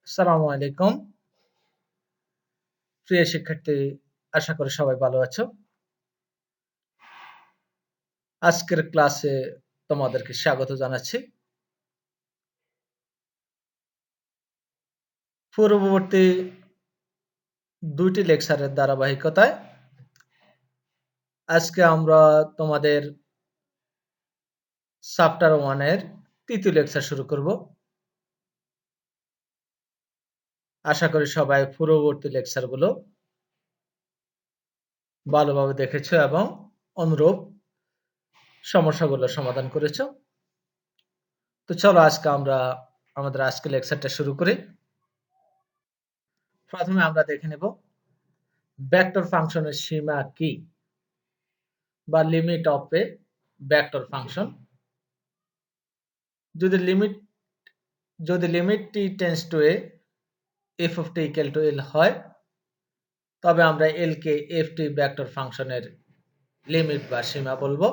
আসসালামু আলাইকুম। প্রিয় শিক্ষার্থী, আশা করি সবাই ভালো আছো। আজকের ক্লাসে তোমাদেরকে স্বাগত জানাচ্ছি। পূর্ববর্তী ২টি লেকচারের ধারাবাহিকতায় আজকে আমরা তোমাদের চ্যাপ্টার 1 এর ৩য় লেকচার শুরু করব। আশা করি সবাই পূর্ববর্তী লেকচারগুলো ভালোভাবে দেখেছো এবং অনুরূপ সমস্যাগুলো সমাধান করেছো। তো চলো আজকে আমরা আমাদের আজকের লেকচারটা শুরু করি। প্রথমে আমরা দেখে নেব ভেক্টর ফাংশনের সীমা কি বা limit of a vector function. যদি limit t tends to a f of t equal to l হয়, তবে আমরা l কে ft ভেক্টর ফাংশনের লিমিট বা সীমা বলবো।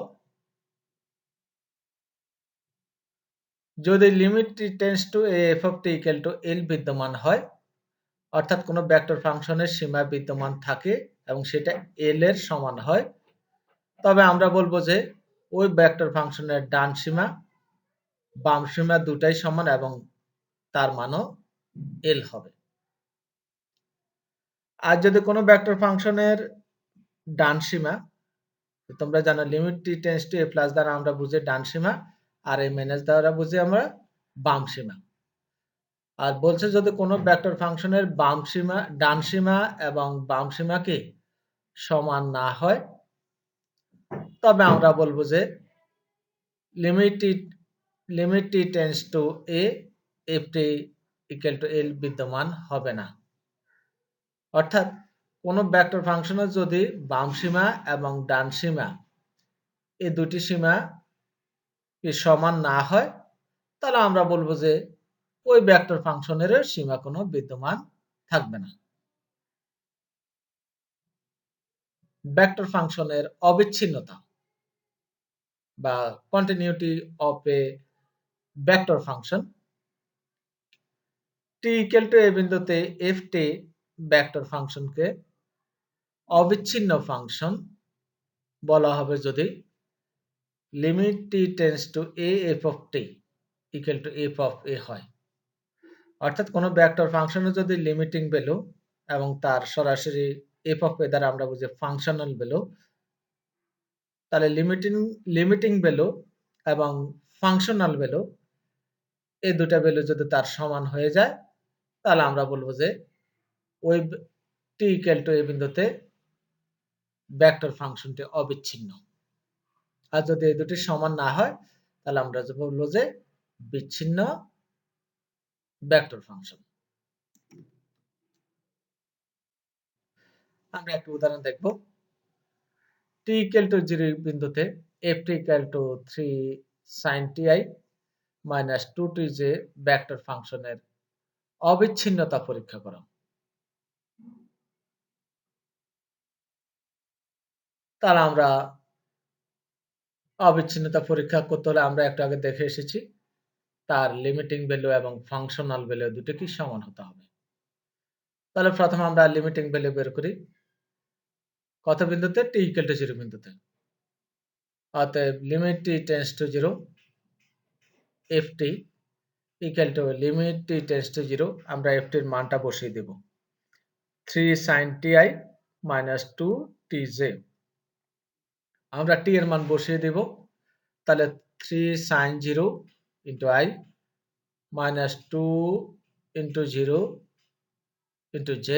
যদি limit t tends to a f of t equal to l বিদ্যমান হয়, অর্থাৎ কোনো ভেক্টর ফাংশনের সীমা বিদ্যমান থাকে এবং সেটা l এর সমান হয়, তবে আমরা বলবো যে ওই ভেক্টর ফাংশনের ডান সীমা বাম সীমা দুটাই সমান এবং তার মানও l হবে। আর যদি কোনো ভেক্টর ফাংশনের ডান সীমা, তোমরা জানো limit t tends to a plus দ্বারা আমরা বুঝি ডান সীমা, আর a মাইনাস দ্বারা বুঝি আমরা বাম সীমা। আর বলছে যদি কোনো ভেক্টর ফাংশনের বাম সীমা, ডান সীমা এবং বাম সীমা কি সমান না হয়, তবে আমরা বলবো যে limit t tends to a f t equal to l বিদ্যমান হবে না। অর্থাৎ কোনো ভেক্টর ফাংশনের যদি বাম সীমা এবং ডান সীমা এই দুটি সীমা কি সমান না হয়, তাহলে আমরা বলবো যে ওই ভেক্টর ফাংশনের সীমা কোনো বিদ্যমান থাকবে না। ভেক্টর ফাংশনের অবিচ্ছিন্নতা বা continuity of a vector function. t equal to a বিন্দুতে ft ভেক্টর ফাংশনকে অবিচ্ছিন্ন ফাংশন বলা হবে যদি limit t tends to a f of t equal to f of a হয়। অর্থাৎ কোনো ভেক্টর ফাংশনের যদি লিমিটিং ভ্যালু এবং তার সরাসরি f of a দ্বারা আমরা বুঝি ফাংশনাল ভ্যালু, তাহলে লিমিটিং ভ্যালু এবং ফাংশনাল ভ্যালু এই দুটা ভ্যালু যদি তার সমান হয়ে যায়, তাহলে আমরা বলবো যে ওই t equal to a বিন্দুতে ভেক্টর ফাংশনটি অবিচ্ছিন্ন। আর যদি এই দুটি সমান না হয়, তাহলে আমরা বলবো যে বিচ্ছিন্ন ভেক্টর ফাংশন। আমরা একটা উদাহরণ দেখব। t equal to 0 বিন্দুতে ft equal to 3 sin ti minus 2tj vector ফাংশনের অবিচ্ছিন্নতা পরীক্ষা করো। তাহলে আমরা অবিচ্ছিন্নতা পরীক্ষা করতে হলে আমরা একটু আগে দেখে এসেছি তার লিমিটিং ভ্যালু এবং ফাংশনাল ভ্যালু দুটো কি সমান হতে হবে। তাহলে প্রথমে আমরা লিমিটিং ভ্যালু বের করি কত বিন্দুতে? t equal to 0 বিন্দুতে। অতএব limit t tends two 0 ft equal to limit t tends two 0, আমরা ft এর মানটা বসিয়ে দেব 3 sin ti minus 2 tj। আমরা t এর মান বসিয়ে দেব, তাহলে 3 sin 0 into I minus 2 into 0 into j।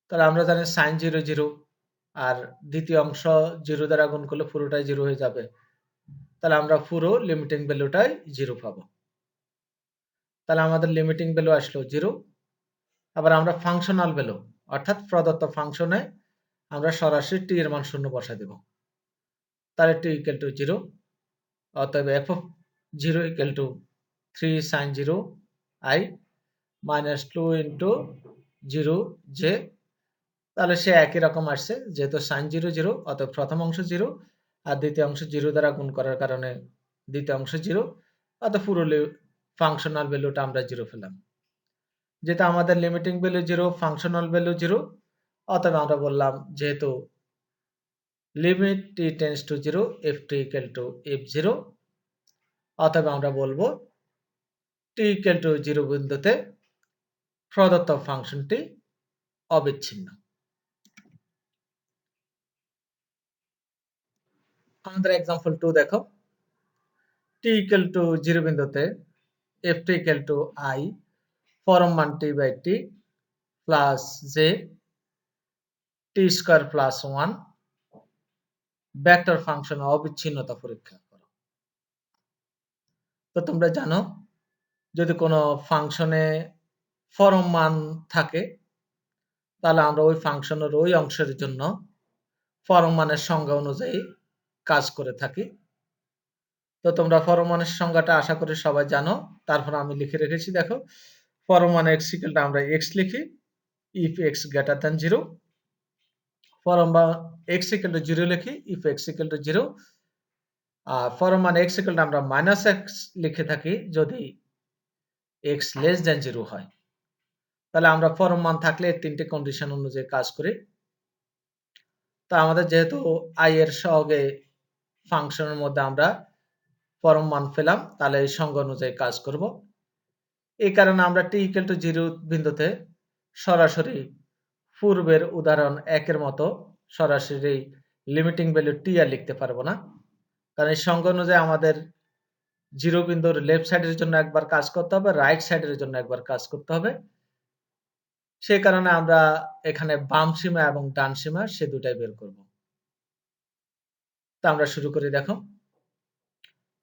তাহলে আমরা জানি sin 0 0, আর দ্বিতীয় অংশ 0 দ্বারা গুণ করলে পুরোটাই 0 হয়ে যাবে। তাহলে আমরা পুরো লিমিটিং ভ্যালুটাই 0 পাবো। তাহলে আমাদের লিমিটিং ভ্যালু আসলো 0। আবার আমরা ফাংশনাল ভ্যালু অর্থাৎ প্রদত্ত ফাংশনে আমরা সরাসরি t এর মান 0 বসাই দেব। তাহলে t equal to 0, অতএব f of 0 equal to 3 sin 0 I minus 2 into 0 j। তাহলে সে একই রকম আসছে, যেহেতু sin 0 0, অতএব প্রথম অংশ 0 আর দ্বিতীয় অংশ 0 দ্বারা গুণ করার কারণে দ্বিতীয় অংশ 0, অতএব পুরো ফাংশনাল ভ্যালুটা আমরা 0 পেলাম। যেটা আমাদের লিমিটিং ভ্যালু 0, ফাংশনাল ভ্যালু 0, অতএব আমরা বললাম যেহেতু limit t tends two 0 f(t = f0), অতএব আমরা বলবো t = 0 বিন্দুতে প্রদত্ত ফাংশনটি অবিচ্ছিন্ন। আমাদের এক্সাম্পল 2 দেখো। t = 0 বিন্দুতে f(t = I) পরম মান t/t plus j t² plus 1 vector ফাংশনের অবিচ্ছিন্নতা পরীক্ষা করো। তো তোমরা জানো যদি কোনো ফাংশনে পরম মান থাকে তাহলে আমরা ওই ফাংশনের ওই অংশের জন্য পরম মানের সংজ্ঞা অনুযায়ী কাজ করে থাকি। তো তোমরা পরম মানের সংজ্ঞাটা আশা করি সবাই জানো। তারপর আমি লিখে রেখেছি দেখো। পরম মানের x = আমরা x লিখি if x greater than 0, পরম মান x = 0 লিখি if x = 0, আর পরম মান x = আমরা -x লিখে থাকি যদি x less than 0 হয়। তাহলে আমরা পরম মান থাকলে এই তিনটে কন্ডিশন অনুযায়ী কাজ করি। তো আমাদের যেহেতু i এর সহগে ফাংশনের মধ্যে আমরা পরম মান পেলাম, তাহলে এই সংজ্ঞা অনুযায়ী কাজ করব। এই কারণে আমরা t = 0 বিন্দুতে সরাসরি পূর্বের উদাহরণ 1 এর মতো সরাসরি লিমিটিং ভ্যালু t আর লিখতে পারবো না। কারণ এই সংজ্ঞা অনুযায়ী আমাদের 0 বিন্দুর লেফট সাইডের জন্য একবার কাজ করতে হবে, রাইট সাইডের জন্য একবার কাজ করতে হবে। সেই কারণে আমরা এখানে বাম সীমা এবং ডান সীমা সে দুটাই বের করব। তো আমরা শুরু করি দেখো।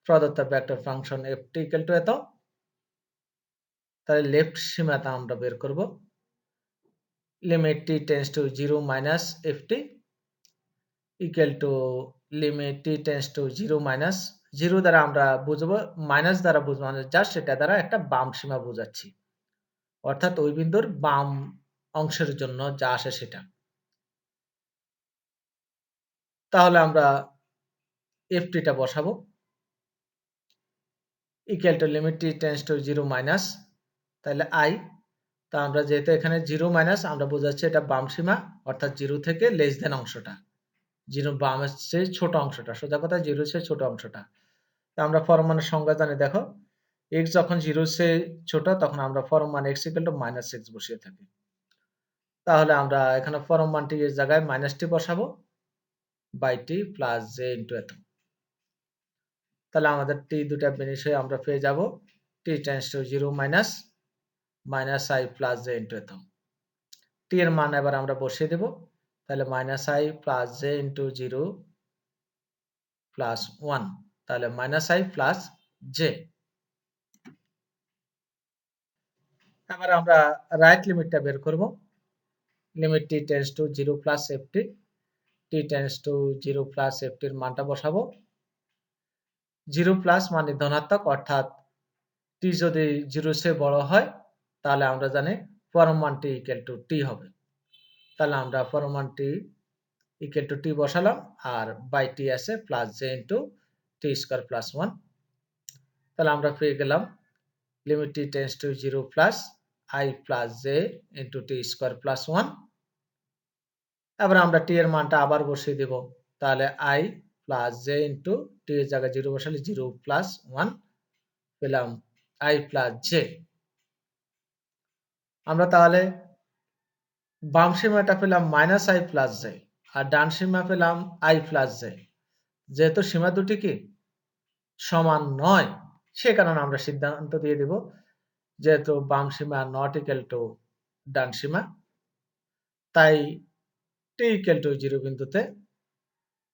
প্রদত্ত ভেক্টর ফাংশন f(t = এত), তাহলে লেফট সীমাটা আমরা বের করব। Limit t tends two 0 minus f(t) equal to limit t tends two 0 minus 0 দ্বারা আমরা বুঝবো, মাইনাস দ্বারা বুঝবো মানে জাস্ট সেটা দ্বারা একটা বাম সীমা বোঝাচ্ছি, অর্থাৎ ওই বিন্দুর বাম অংশের জন্য যা আসে সেটা। তাহলে আমরা f(t) টা বসাবো equal to limit t tends two 0 minus, তাহলে I, তা আমরা যেহেতু এখানে 0 মাইনাস আমরা বোঝাচ্ছি এটা বাম সীমা, অর্থাৎ 0 থেকে লেস দেন অংশটা, 0 বামের চেয়ে ছোট অংশটা, সোজা কথা 0 এর চেয়ে ছোট অংশটা। তা আমরা পরম মানের সংজ্ঞা জানি দেখো, x যখন 0 এর চেয়ে ছোট তখন আমরা পরম মান x = -x বসিয়ে থাকি। তাহলে আমরা এখানে পরম মানটি এর জায়গায় -t বসাবো by t plus j into এত। তাহলে আমাদের t দুটা বেনিশ হয়ে আমরা পেয়ে যাব t tends two 0 minus -i plus j into এত। t এর মান এবার আমরা বসিয়ে দেব, তাহলে -i plus j into 0 plus 1, তাহলে -i প্লাস j। এবার আমরা রাইট লিমিটটা বের করব। Limit t tends two 0 plus f(t), t tends two 0 plus f(t) এর মানটা বসাবো। 0 প্লাস মানে ধনাত্মক, অর্থাৎ t যদি 0 এর চেয়ে বড় হয় তাহলে আমরা জানি পরম মানটি ইকুয়াল টু t হবে। তাহলে আমরা পরম মানটি ইকুয়াল টু t বসালাম, আর বাই t আছে plus j into t² plus 1। তাহলে আমরা পেয়ে গেলাম limit t tends two 0 plus i plus j into t² plus 1। এবার আমরা t এর মানটা আবার বসিয়ে দেব, তাহলে i plus j into t এর জায়গায় 0 বসালে 0 প্লাস 1 পেলাম i প্লাস j। আমরা তাহলে বাম সীমাটা পেলাম -i প্লাস j আর ডান সীমা পেলাম i প্লাস j। যেহেতু সীমা দুটি কি সমান নয়, সে কারণে আমরা সিদ্ধান্ত দিয়ে দেব যেহেতু বাম সীমা নট ইকুয়াল টু ডান সীমা, তাই t ইকুয়াল টু 0 বিন্দুতে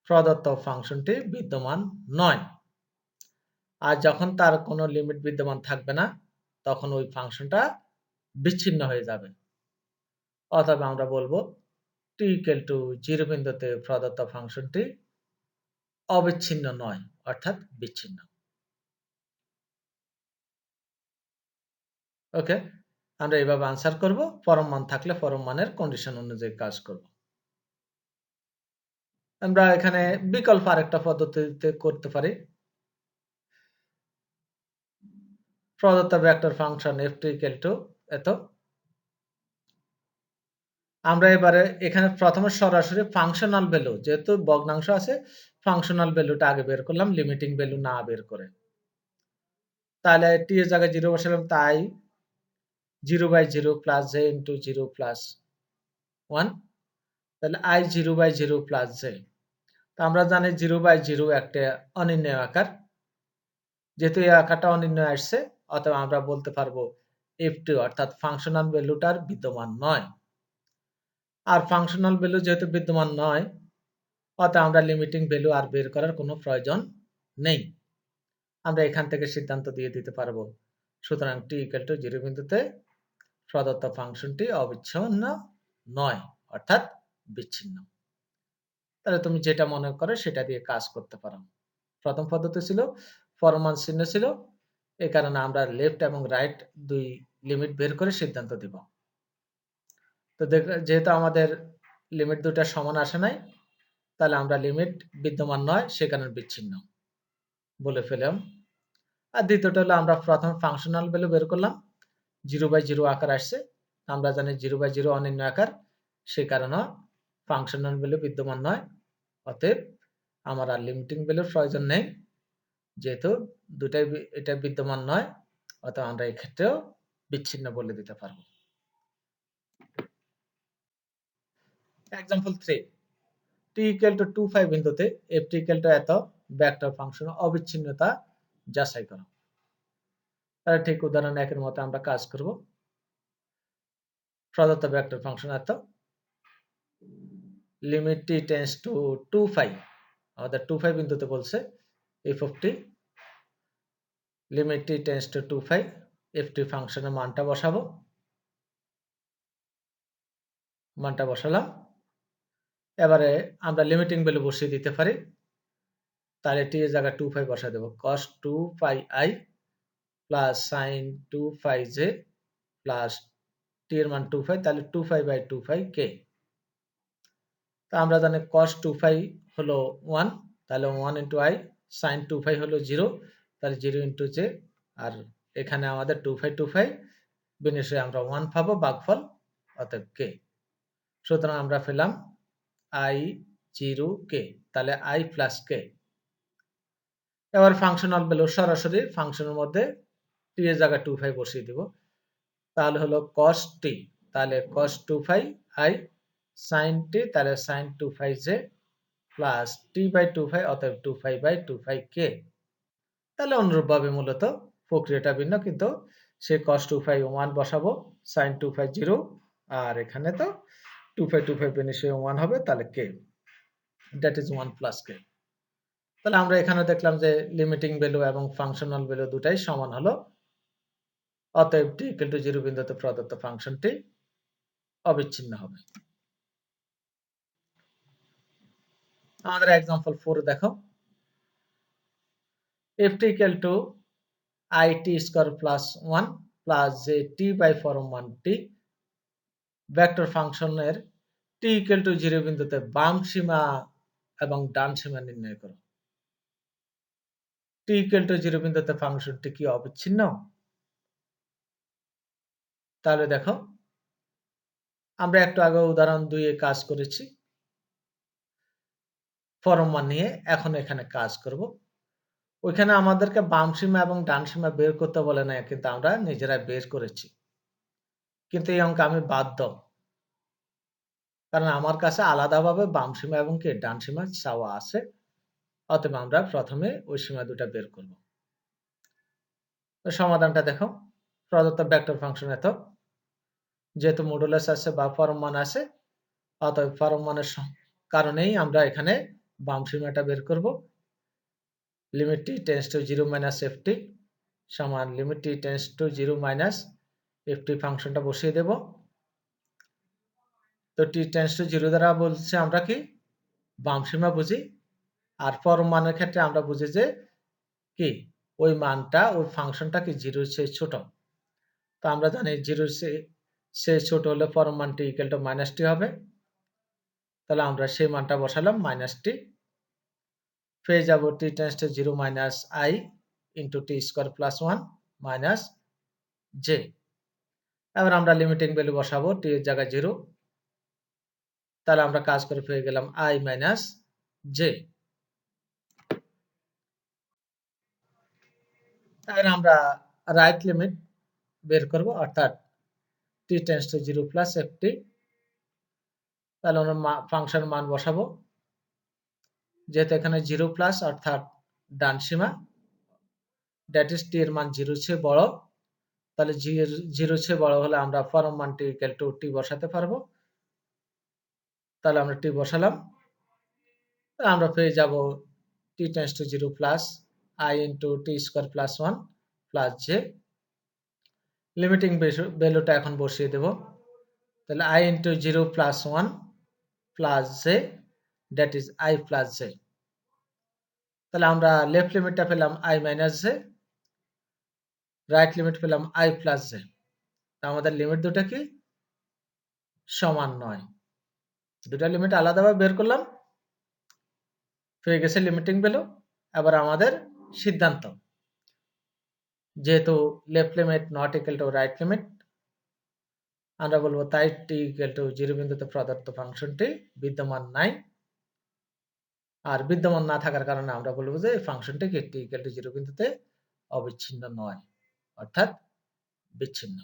প্রদত্ত ফাংশনটি বিদ্যমান নয়। আর যখন তার কোনো লিমিট বিদ্যমান থাকবে না তখন ওই ফাংশনটা বিচ্ছিন্ন হয়ে যাবে। অথবা আমরা বলবো t ইকুয়াল টু 0 বিন্দুতে প্রদত্ত ফাংশনটি অবিচ্ছিন্ন নয়, অর্থাৎ বিচ্ছিন্ন। ওকে, আমরা এইভাবে আনসার করব। পরম মান থাকলে পরম মানের কন্ডিশন অনুযায়ী কাজ করব। আমরা এখানে বিকল্প আরেকটা পদ্ধতিতে করতে পারি। প্রদত্ত vector function f(t) equal to এত, আমরা এবারে এখানে প্রথমে সরাসরি ফাংশনাল ভ্যালু, যেহেতু ভগ্নাংশ আছে, ফাংশনাল ভ্যালুটা আগে বের করলাম, লিমিটিং ভ্যালু না বের করে। তাহলে t এর জায়গায় 0 বসালাম, তাই 0/0 প্লাস j ইন্টু 0 প্লাস 1, তাহলে i 0/0 প্লাস j। তো আমরা জানি 0/0 একটা অনির্ণয় আকার, যেহেতু এই আকারটা অনির্ণয় আসছে, অতএব আমরা বলতে পারবো f2 অর্থাৎ ফাংশনাল ভ্যালুটার বিদ্যমান নয়। আর ফাংশনাল ভ্যালু যেহেতু বিদ্যমান নয়, অতএব আমরা লিমিটিং ভ্যালু আর বের করার কোনো প্রয়োজন নেই। আমরা এখান থেকে সিদ্ধান্ত দিয়ে দিতে পারবো, সুতরাং t = 0 বিন্দুতে প্রদত্ত ফাংশনটি অবিচ্ছিন্ন নয়, অর্থাৎ বিচ্ছিন্ন। তাহলে তুমি যেটা মনে করো সেটা দিয়ে কাজ করতে পারো। প্রথম পদ্ধতি ছিল পরমান চিহ্ন ছিল, এই কারণে আমরা লেফট এবং রাইট দুই লিমিট বের করে সিদ্ধান্ত দিব। তো যেহেতু আমাদের লিমিট দুটা সমান আসে নাই, তাহলে আমরা লিমিট বিদ্যমান নয়, সে কারণে বিচ্ছিন্ন বলে ফেললাম। আর দ্বিতীয়টা হলো আমরা প্রথম ফাংশনাল ভ্যালু বের করলাম, 0/0 আকার আসছে। আমরা জানি 0/0 অনির্ণয় আকার, সে কারণে ফাংশনাল ভ্যালু বিদ্যমান নয়, অতএব আমার আর লিমিটিং ভ্যালুর প্রয়োজন নেই। যেহেতু দুটাই এটা বিদ্যমান নয়, অতএব আমরা এই ক্ষেত্রেও বিচ্ছিন্ন বলে দিতে পারবো। এক্সাম্পল 3, t = 2, 5 বিন্দুতে f এত ভেক্টর ফাংশন অবিচ্ছিন্নতা যাচাই করো। তাহলে ঠিক উদাহরণ 1 এর মতো আমরা কাজ করব। প্রদত্ত ভেক্টর ফাংশন এত, লিমিট t টেন্ডস টু 2, 5, আমাদের 2, 5 বিন্দুতে বলছে f of t, limit t tends two 2, 5, ft ফাংশনের মানটা বসাবো, মানটা বসালাম। এবারে আমরা লিমিটিং ভ্যালু বসিয়ে দিতে পারি, তাহলে t এর জায়গায় 2, 5 বসা দেব, cos 2 pi i plus sin 2 pi j plus t এর মান 2, 5, তাহলে 2, 5/2, 5 k। তো আমরা জানি cos 2 pi হলো 1, তাহলে 1 into i, sin 2 pi হলো 0, তাহলে 0 into j, আর এখানে আমাদের 2 pi 2 pi বিনিময়ে আমরা 1 পাবো ভাগফল, অতএব k। সুতরাং আমরা পেলাম i 0 k, তাহলে i প্লাস k। এবার ফাংশনাল ভ্যালু সরাসরি ফাংশনের মধ্যে t এর জায়গায় 2 pi বসিয়ে দিব, তাহলে হলো cos t, তাহলে cos 2 pi i, sin t, তাহলে sin 2 pi j plus t/2 pi, অতএব 2 pi/2 pi k। তাহলে অনুরূপভাবে মূলত প্রক্রিয়াটা ভিন্ন, কিন্তু সে cos 2 pi 1 বসাবো, sin 2 pi 0, আর এখানে তো 2 pi 2 pi বিনিময়ে 1 হবে, তাহলে k, that is 1 plus k। তাহলে আমরা এখানে দেখলাম যে লিমিটিং ভ্যালু এবং ফাংশনাল ভ্যালু দুটাই সমান হলো, অতএব t = 0 বিন্দুতে প্রদত্ত ফাংশনটি অবিচ্ছিন্ন হবে। আমাদের एग्जांपल 4 দেখো, f = it square plus 1 plus j t by form 1t vector ফাংশনের t = 0 বিন্দুতে বাম সীমা এবং ডান সীমা নির্ণয় করো। t = 0 বিন্দুতে ফাংশনটি কি অবিচ্ছিন্ন? তাহলে দেখো, আমরা একটু আগে উদাহরণ 2 এ কাজ করেছি ফর্ম 1 নিয়ে, এখন এখানে কাজ করব। ওইখানে আমাদেরকে বাম সীমা এবং ডান সীমা বের করতে বলে না, কিন্তু আমরা নিজেরাই বের করেছি। কিন্তু এই অঙ্কে আমি বাধ্য, কারণ আমার কাছে আলাদাভাবে বাম সীমা এবং কি ডান সীমা চাওয়া আছে, অতএব আমরা প্রথমে ওই সীমা দুটা বের করব। তো সমাধানটা দেখো, প্রদত্ত ভেক্টর ফাংশন এত, যেহেতু মডুলাস আছে বা ফর্ম মান আছে, অতএব ফর্ম মানের কারণেই আমরা এখানে বাম সীমাটা বের করব। Limit t tends two 0 minus ft সমান limit t tends two 0 minus ft ফাংশনটা বসিয়ে দেব। তো t টেন্ডস টু 0 দ্বারা বলছে আমরা কি বাম সীমা বুঝি, আর ফর্ম মানের ক্ষেত্রে আমরা বুঝি যে কি ওই মানটা, ওই ফাংশনটা কি 0 এর চেয়ে ছোট। তো আমরা জানি 0 এর চেয়ে ছোট হলে ফর্ম মানটি ইকুয়াল টু মাইনাস টি হবে, তাহলে আমরা সেই মানটা বসালাম মাইনাস টি, পেয়ে যাব t tends two 0 minus i into t square plus 1 minus j। এবার আমরা লিমিটিং ভ্যালু বসাবো, t এর জায়গায় 0, তাহলে আমরা কাজ করে পেয়ে গেলাম I মাইনাস জে। এখন আমরা রাইট লিমিট বের করব, অর্থাৎ t tends two 0 plus ft। তাহলে আমরা ফাংশন মান বসাবো, যেহেতু এখানে 0 প্লাস অর্থাৎ ডান সীমা, দ্যাট ইজ t এর মান 0 চেয়ে বড়। তাহলে 0 চেয়ে বড় হলে আমরা পরম মানটি ইকুয়াল টু t বসাতে পারবো। তাহলে আমরা t বসালাম, আমরা পেয়ে যাব t tends two 0 plus I into t square plus 1 plus j। Limiting ভ্যালুটা এখন বসিয়ে দেব, তাহলে I into 0 plus 1 plus j, that is I plus j। তাহলে আমরা লেফট লিমিটটা পেলাম I minus j, right limit পেলাম I প্লাস j। আমাদের limit দুটো কি সমান নয়, দুটা লিমিট আলাদাভাবে বের করলাম, পেয়ে গেছে লিমিটিং ভ্যালু। এবার আমাদের সিদ্ধান্ত, যেহেতু left limit not equal to right limit, আমরা বলবো তাই t ইকুয়াল টু 0 বিন্দুতে প্রদত্ত ফাংশনটি বিদ্যমান নাই। আর বিদ্যমান না থাকার কারণে আমরা বলবো যে এই ফাংশনটি t ইকুয়াল টু 0 বিন্দুতে অবিচ্ছিন্ন নয়, অর্থাৎ বিচ্ছিন্ন।